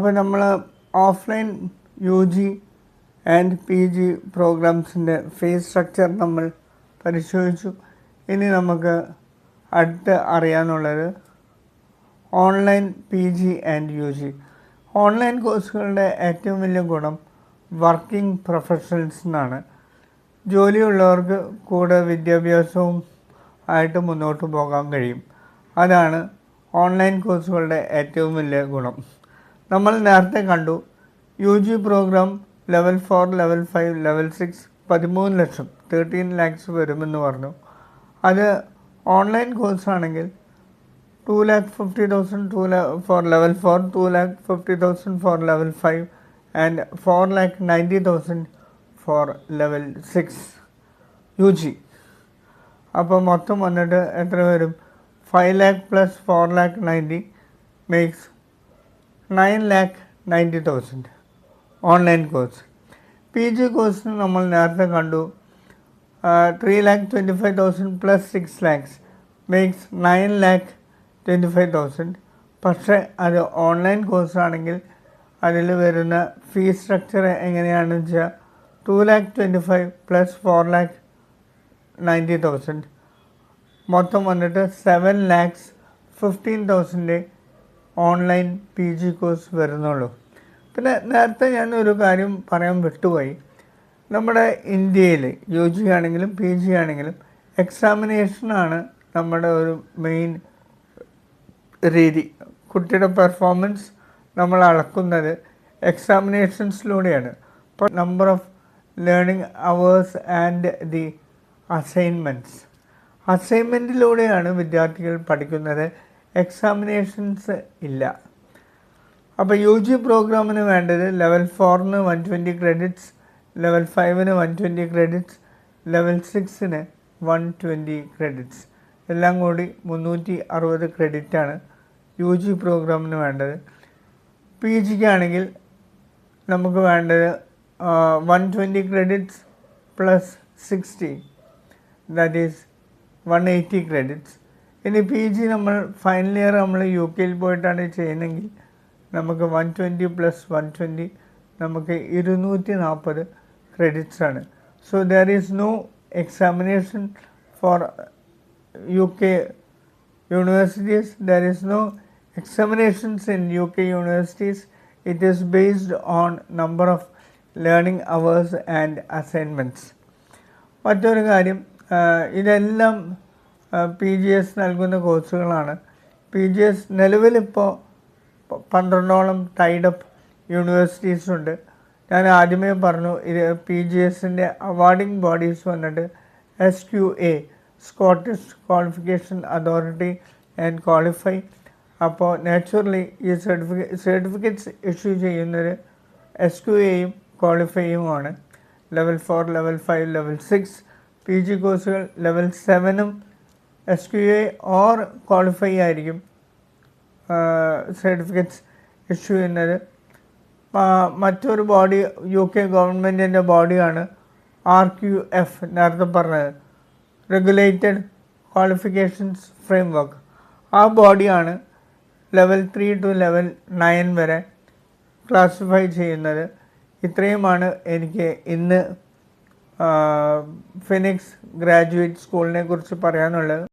അപ്പോൾ നമ്മൾ offline U G and P G പ്രോഗ്രാംസിൻ്റെ ഫീസ് സ്ട്രക്ചർ നമ്മൾ പരിശോധിച്ചു. ഇനി നമുക്ക് അടുത്ത് അറിയാനുള്ളത് online P G and U G. ഓൺലൈൻ കോഴ്സുകളുടെ ഏറ്റവും വലിയ ഗുണം വർക്കിംഗ് പ്രൊഫഷണൽസിനാണ്. ജോലിയുള്ളവർക്ക് കൂടെ വിദ്യാഭ്യാസവും ആയിട്ട് മുന്നോട്ട് പോകാൻ കഴിയും. അതാണ് ഓൺലൈൻ കോഴ്സുകളുടെ ഏറ്റവും വലിയ ഗുണം. നമ്മൾ നേരത്തെ കണ്ടു U G program level 4, level 5, level 6 13 ലക്ഷം 13 lakhs വരുമെന്ന് പറഞ്ഞു. അത് ഓൺലൈൻ കോഴ്സാണെങ്കിൽ 2,50,000 for level 4, 2,50,000 for level 5 and 4,90,000 for level 6 U G. അപ്പോൾ മൊത്തം വന്നിട്ട് എത്ര വരും? 5 lakh plus 4,90,000 makes 9,90,000 online course. P G കോഴ്സിന് നമ്മൾ നേരത്തെ കണ്ടു 3,25,000 plus 6 lakhs makes 9,25,000. പക്ഷേ അത് ഓൺലൈൻ കോഴ്സാണെങ്കിൽ അതിൽ വരുന്ന ഫീസ് സ്ട്രക്ചർ എങ്ങനെയാണെന്ന് വെച്ചാൽ 2,25,000 plus 4,90,000 മൊത്തം വന്നിട്ട് 7,15,000 ഓൺലൈൻ പി ജി കോഴ്സ് വരുന്നുള്ളൂ. പിന്നെ നേരത്തെ ഞാൻ ഒരു കാര്യം പറയാൻ വിട്ടുപോയി. നമ്മുടെ ഇന്ത്യയിൽ യു ജി ആണെങ്കിലും പി ജി ആണെങ്കിലും എക്സാമിനേഷനാണ് നമ്മുടെ ഒരു മെയിൻ രീതി. കുട്ടിയുടെ പെർഫോമൻസ് നമ്മൾ അളക്കുന്നത് എക്സാമിനേഷൻസിലൂടെയാണ്. ഇപ്പോൾ number of learning hours and the അസൈൻമെൻറ്റിലൂടെയാണ് വിദ്യാർത്ഥികൾ പഠിക്കുന്നത്. എക്സാമിനേഷൻസ് ഇല്ല. അപ്പോൾ യു ജി പ്രോഗ്രാമിന് വേണ്ടത് ലെവൽ 4-ന് 120 ക്രെഡിറ്റ്സ്, ലെവൽ 5-ന് 120 ക്രെഡിറ്റ്സ്, ലെവൽ 6-ന് 120 ക്രെഡിറ്റ്സ്, എല്ലാം കൂടി 360 ക്രെഡിറ്റാണ് യു ജി പ്രോഗ്രാമിന് വേണ്ടത്. പി ജിക്കാണെങ്കിൽ നമുക്ക് വേണ്ടത് 120 credits plus 60, that is 180 credits. ഇനി പി ജി നമ്മൾ ഫൈനൽ ഇയർ നമ്മൾ യു കെയിൽ പോയിട്ടാണ് ചെയ്യുന്നതെങ്കിൽ നമുക്ക് 120 പ്ലസ് 120 നമുക്ക് 240 ക്രെഡിറ്റ്സ് ആണ്. So there is no examination for UK universities. There is no examinations in UK universities. It is based on number of learning hours and assignments. മറ്റൊരു കാര്യം, ഇതെല്ലാം പി ജി എസ് നൽകുന്ന കോഴ്സുകളാണ്. പി ജി എസ് നിലവിലിപ്പോൾ 12ഓളം tied up universities ഉണ്ട്. ഞാൻ ആദ്യമേ പറഞ്ഞു ഇത് പി ജി എസിൻ്റെ അവാർഡിംഗ് ബോഡീസ് വന്നിട്ട് SQA, Scottish qualification authority and Qualifi. അപ്പോൾ നാച്ചുറലി ഈ സർട്ടിഫിക്കറ്റ്സ് ഇഷ്യൂ ചെയ്യുന്നത് SQAയും ക്വാളിഫൈയുമാണ്. Level 4, level 5, level 6 P G കോഴ്സുകൾ ലെവൽ 7-ഉം SQA ഓർ ക്വാളിഫൈ ആയിരിക്കും സർട്ടിഫിക്കറ്റ്സ് ഇഷ്യൂ ചെയ്യുന്നത്. മറ്റൊരു ബോഡി UK ഗവൺമെൻറ്റിൻ്റെ ബോഡിയാണ് RQF, നേരത്തെ പറഞ്ഞത് റെഗുലേറ്റഡ് ക്വാളിഫിക്കേഷൻസ് ഫ്രെയിംവർക്ക്. ആ ബോഡിയാണ് ലെവൽ 3 to ലെവൽ 9 വരെ ക്ലാസിഫൈ ചെയ്യുന്നത്. ഇത്രയുമാണ് എനിക്ക് ഇന്ന് ഫിനിക്സ് ഗ്രാജുവേറ്റ് സ്കൂളിനെ കുറിച്ച് പറയാനുള്ളത്.